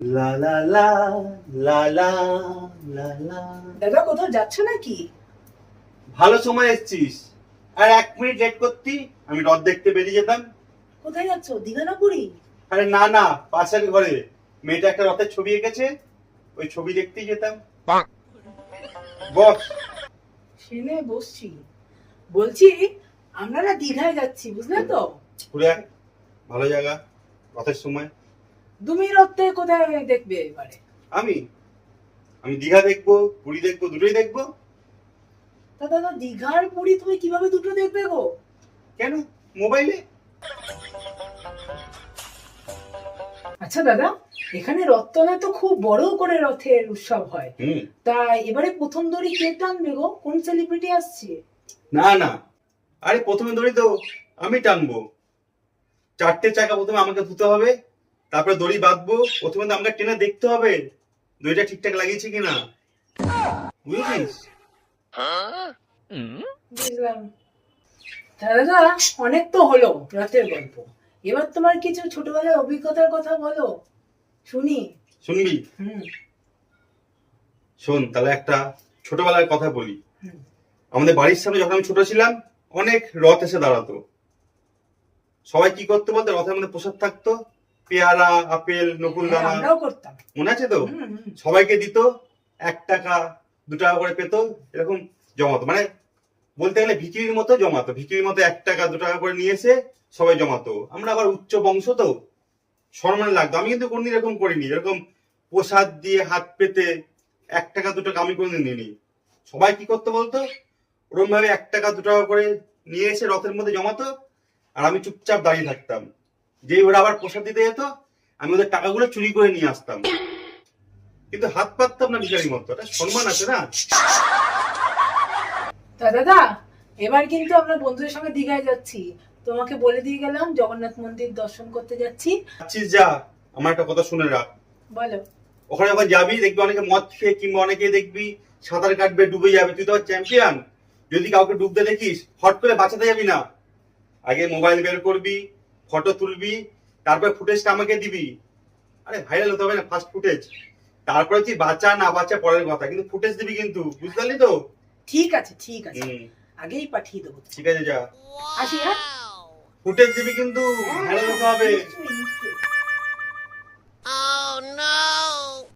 লা লা লা লা লা লা লা। দাদা কোথাও যাচ্ছ নাকি? ভালো সময় এসেছিস। আর 1 মিনিট লেট করতি, আমি রথ দেখতে বেরিয়ে যেতাম। কোথায় যাচ্ছ, দীঘা না পুরী? আরে না না, পাশের ঘরে মেয়েটা একটা রথের ছবি এঁকেছে, ওই ছবি দেখতেই যেতাম। বস। ট্রেনে বসছি। বলছি, আমরা না দীঘায় যাচ্ছি, বুঝলে তো? ঘুরে আয়, ভালো জায়গা, রথের সময়। তুমি রথে কোথায় দেখবে এবারে? আমি আমি দীঘা দেখবো, পুরী দেখবো, দুটোই দেখবো। তা দাদা, দীঘার পুরী তুমি কিভাবে দুটো দেখবে গো? কেন? মোবাইলে। আচ্ছা দাদা, এখানে রথতলায় তো খুব বড় করে রথের উৎসব হয়। হুম। তা এবারে প্রথম দড়ি কে টানবে গো? কোন সেলিব্রিটি আসছে? না না, আরে প্রথমে দড়ি তো আমি টানবো। 4টে চাকা প্রথমে আমাকে ধুতে হবে, তারপরে দড়ি বাঁধবো। প্রথমে তো আমাকে টেনে দেখতে হবে দড়িটা ঠিকঠাক লাগিয়েছে কিনা, বুঝেছিস? বুঝলাম। তা দাদা, অনেক তো হলো রথের গল্প। এবার তোমার কিছু ছোটবেলার অভিজ্ঞতার কথা বলো, শুনি। শুনবি? হুম। শোন তাহলে একটা ছোটবেলার কথা বলি। হুম। আমাদের বাড়ির সামনে যখন আমি ছোট ছিলাম, অনেক রথ এসে দাঁড়াতো। সবাই কি করতে বলতো, রথের মধ্যে প্রসাদ থাকতো, পেয়ারা, আপেল, নকুল হ্যাঁ, দানা, আমরাও করতাম। মনে আছে তো? হুম, হুম। সবাইকে দিত। 1 টাকা 2 টাকা করে পেতো, এরকম জমাতো। মানে বলতে গেলে ভিকিরির মতো জমাতো, ভিকিরির মতো 1 টাকা 2 টাকা করে নিয়ে এসে সবাই জমাতো। আমরা আবার উচ্চ বংশ তো, সম্মান লাগতো। আমি কিন্তু কোনদিন এরকম করিনি, এরকম প্রসাদ দিয়ে হাত পেতে 1 টাকা 2 টাকা আমি কোনদিন নিইনি। সবাই কি করতে বলতো, ওরকম ভাবে 1 টাকা 2 টাকা করে নিয়ে এসে রথের মধ্যে জমাতো, আর আমি চুপচাপ দাঁড়িয়ে থাকতাম। যেই ওরা আবার প্রসাদ দিতে যেত, আমি ওদের টাকাগুলো চুরি করে নিয়ে আসতাম, কিন্তু হাত পাততাম না ভিখারির মতো। একটা সম্মান আছে না? তা দাদা, এবার কিন্তু আমরা বন্ধুদের সঙ্গে দীঘায় যাচ্ছি। তোমাকে বলে দিয়ে গেলাম, জগন্নাথ মন্দির দর্শন করতে যাচ্ছি। আছিস যা, আমার একটা কথা শুনে রাখ। বলো। ওখানে যখন যাবি দেখবি অনেকে মদ খেয়ে, কিংবা অনেকে দেখবি সাঁতার কাটবে, ডুবে যাবে। তুই তো চ্যাম্পিয়ন, যদি কাউকে ডুবতে দেখিস হট করে বাঁচাতে যাবি না। আগে মোবাইল বের করবি, ফটো তুলবি, তারপর ফুটেজটা আমাকে দিবি। আরে ভাইরাল হতে হবে না, ফার্স্ট ফুটেজ। তারপরে তুই বাঁচা না বাঁচা পরের কথা, কিন্তু ফুটেজ দিবি কিন্তু, বুঝতে পারলি তো? ঠিক আছে, ঠিক আছে, হুম। আগেই পাঠিয়ে দেবো। ঠিক আছে যা, আসি, হ্যাঁ। ফুটেজ দিবি কিন্তু, ভাইরাল হতে হবে। নিশ্চয়ই, নিশ্চয়ই। Oh no!